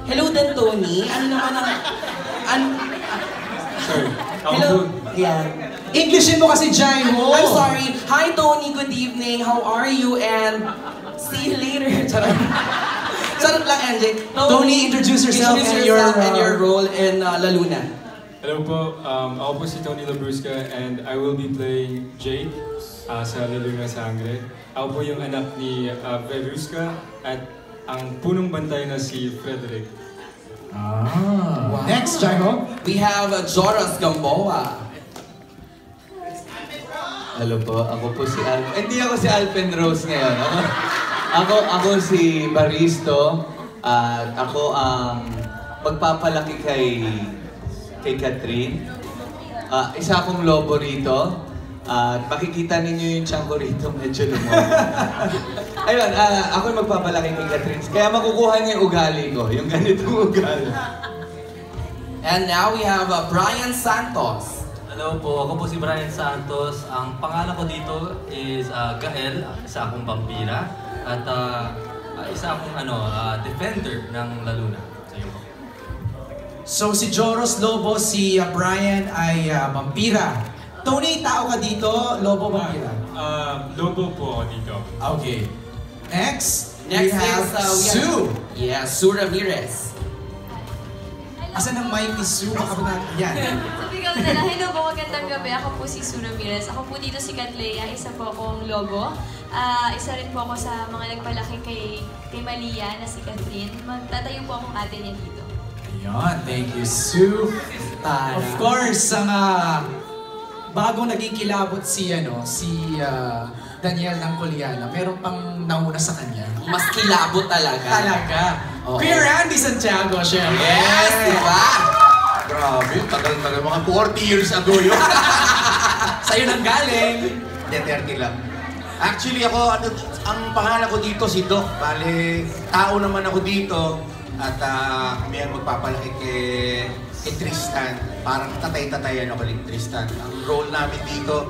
Hello din, Tony. Ano naman ang... Sorry. Hello. Ayan. Englishin mo kasi, Jai mo. I'm sorry. Hi, Tony. Good evening. How are you? And see you later. Charot. Charot lang, MJ. Tony, introduce yourself and your role in La Luna. Hello po. Ako po si Tony Labrusca and I will be playing Jake sa La Luna Sangre. Ako po yung anak ni Vedruska at ang punong bantay na si Frederick. Wow. Next, Jaiho. We have Joras Gamboa. Hello po, ako po si Hindi ako si Alpen Rose ngayon. Ako si Baristo at ako ang magpapalaki kay Catherine. Isa akong lobo rito. At makikita ninyo yung tiyan ko rito, medyo lumobo. Ayun, ako yung magpapalaki kay Catherine. Kaya makukuha niya yung ugali ko, yung ganitong ugali. And now we have Brian Santos. Hello po, ako po si Brian Santos. Ang pangalan ko dito is Gael, isa akong vampira. At isa akong defender ng La Luna. So si Joros Lobo, si Brian ay vampira. Tony, tao ka dito, Lobo vampira? Lobo po ako dito. Okay. Next, Next we have Sue. Yeah, Sue Ramirez. Asan ang mic ni Sue? Baka ba natin yan? Sabi ko na, hello po, magandang gabi. Ako po si Sue Ramirez. Ako po dito si Catlea, isa po akong lobo. Isa rin po ako sa mga nagpalaki kay Malia na si Catherine. Magtatayo po akong ate niya dito. Ayun, thank you, Sue. Of course, ang bagong naging kilabot si Daniel ng Coliana, meron pang nauna sa kanya. Mas kilabot talaga. Talaga. Queer Randy Santiago, syempre. Yes, diba? Grabe, tagal-tagal. Mga 40 years ago yun. Sa'yo nang galing. Hindi, 30 lang. Actually, ako, ang pangalan ko dito si Doc. Bale, tao naman ako dito. At kami ang magpapalaki kay Tristan. Parang tatay-tatayan ako kay Tristan. Ang role namin dito,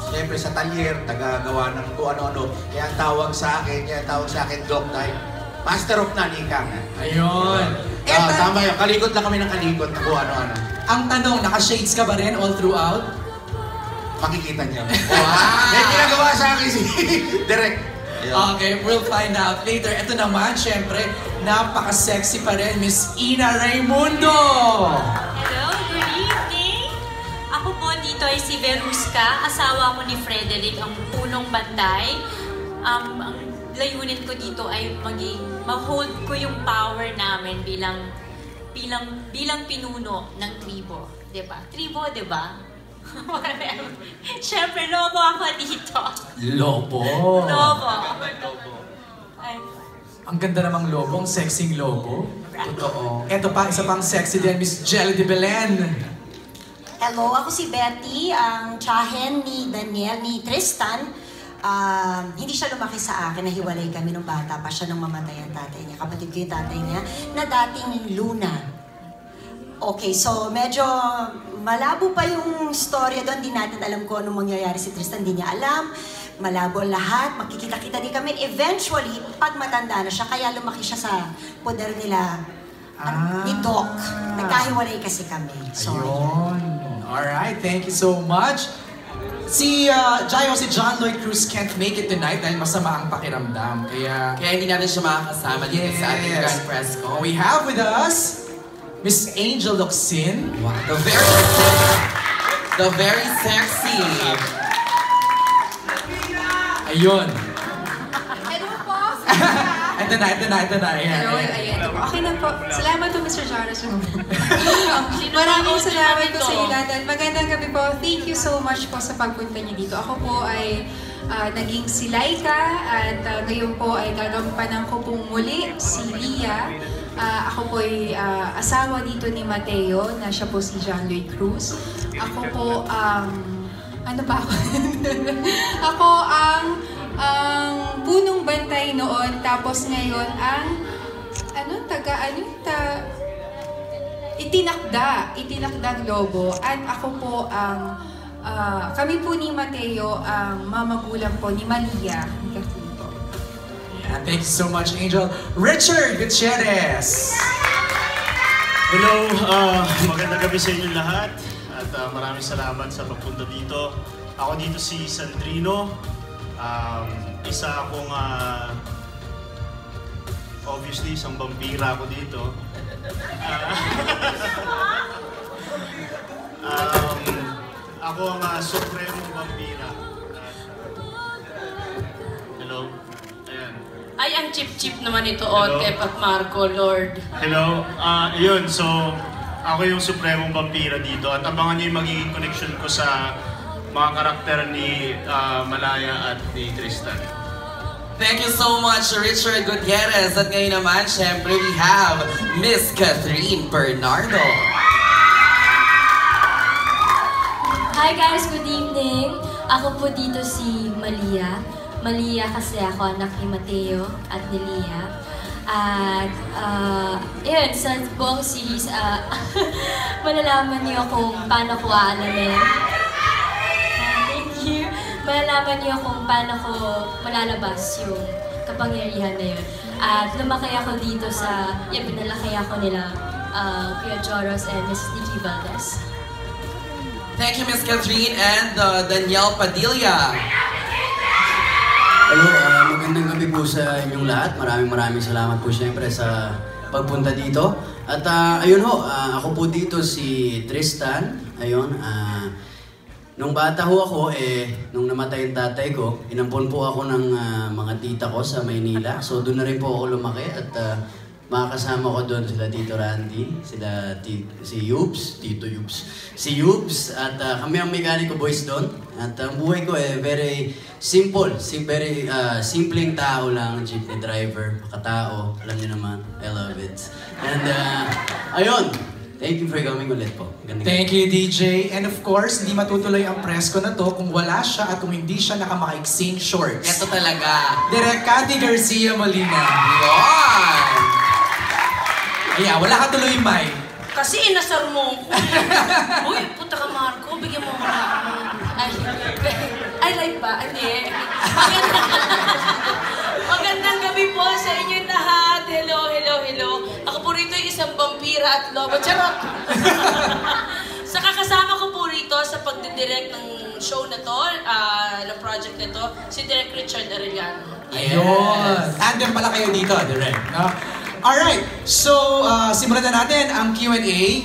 siyempre sa talyer, taga-gawa ng kung ano-ano. Kaya ang tawag sa akin, Doc, dahil Master of Nanika. Ayun. Tama yun, kalikot lang kami ng kalikot na kung ano-ano. Ang tanong, naka-shades ka ba rin all throughout? Makikita niyo. Wow! May ginagawa sa akin si Direk. Okay, we'll find out later. Ito naman, syempre, napaka-sexy pa rin, Miss Ina Raimundo! Hello, good evening! Ako po dito ay si Veruska, asawa ko ni Frederick, ang punong bantay. Ang layunin ko dito ay ma-hold ko yung power namin bilang pinuno ng tribo. Diba? Tribo, diba? Siyempre, lobo ako dito. Lobo? Lobo. Ang ganda namang lobo, ang sexing lobo. Totoo. Ito pa, isa pang sexy din, Miss Jelly de Belen. Hello, ako si Betty, ang tsahen ni Daniel, ni Tristan. Hindi siya lumaki sa akin, nahiwalay kami nung bata pa siya nung mamatay ang tatay niya. Kapatid ko yung tatay niya, na dating Luna. Okay, so medyo malabo pa yung storya doon. Di natin alam kung anong mangyayari si Tristan. Di niya alam. Malabo lahat. Makikita-kita din kami. Eventually, pag matanda na siya, kaya lumaki siya sa poder nila ni Doc. Nagkahiwalay kasi kami. So, ayun. Alright, thank you so much. Si John Lloyd Cruz can't make it tonight dahil masama ang pakiramdam. Kaya hindi natin siya makakasama dito sa ating grand press ko. We have with us Miss Angel Locsin. Wow, the very sexy. Ayun. Hello po! Ito na. Ayan. Hello, ayan. Okay na po. Salamat po, Mr. Jonas. Maraming salamat po sa inyo lahat. Magandang gabi po. Thank you so much po sa pagpunta niyo dito. Ako po ay naging si Laika at ngayon po ay gagampanan ko pong muli si Lia. Ako po ay asawa dito ni Mateo, na siya po si John Lloyd Cruz. Ako po ano ba ako? Ako ang punong bantay noon, tapos ngayon ang itinakdang lobo. At ako po ang kami po ni Mateo ang mamagulang po ni Malia. Ayan, thank you so much, Angel. Richard Gutierrez! Hello, magandang gabi sa inyo lahat at maraming salamat sa pagpunta dito. Ako dito si Sandrino, isa akong obviously isang vampira ako dito. Ako ang supremo vampira. Hello. Ayan. Ay, ang chip-chip naman ito, Otep at Marco, Lord. Hello. Yun, so ako yung supremong vampira dito at abangan niyo yung magiging connection ko sa mga karakter ni Malaya at ni Tristan. Thank you so much, Richard Gutierrez. At ngayon naman, syempre, we have Miss Catherine Bernardo. Hi guys, good evening. Ako po dito si Malia. Malia kasi ako anak ni Mateo at ni Lia. At yun, sa buong series, malalaman niyo kung paano ko aalamin. Thank you. Malalaman niyo kung paano ko malalabas yung kapangyarihan na yun. At lumaki ako dito sa, pinalaki ako nila, Kuya Joros and Mrs. Nikki Valdez. Thank you, Miss Catherine and Danielle Padilla. Hello, magandang gabi po sa inyong lahat. Maraming salamat po siyempre sa pagpunta dito. At ayun ho, ako po dito si Tristan. Ayun, nung bata ho ako, nung namatay yung tatay ko, inampon po ako ng mga tita ko sa Maynila. So doon na rin po ako lumaki at makakasama ko doon sila Tito Randy, si Yubs, Tito Yubs, si Yubs, at kami ang mekaniko boys doon. At ang buhay ko very simple, very simpleng tao lang, jeepney driver, makatao, alam niyo naman, I love it. And ayun, thank you for coming ulit po. Thank you, DJ. And of course, hindi matutuloy ang presko na to kung wala siya at kung hindi siya nakamaiksing shorts. Ito talaga. Direk Cathy Garcia Molina. Yun! Ayan, wala ka tuloy, Mai. Kasi inasar mo ko. Uy, puta ka Marco, bigyan mo ako ay, live ba? Hindi. Magandang gabi po sa inyo lahat. Hello. Ako po rito yung isang vampira at lobo. Charot! Sa kakasama ko po rito sa pagdidirect ng show na to, ng project na to, si Direk Richard Arellano. Ayun. Tandem pala kayo dito, Direk. No? Alright, so simulan na natin ang Q&A.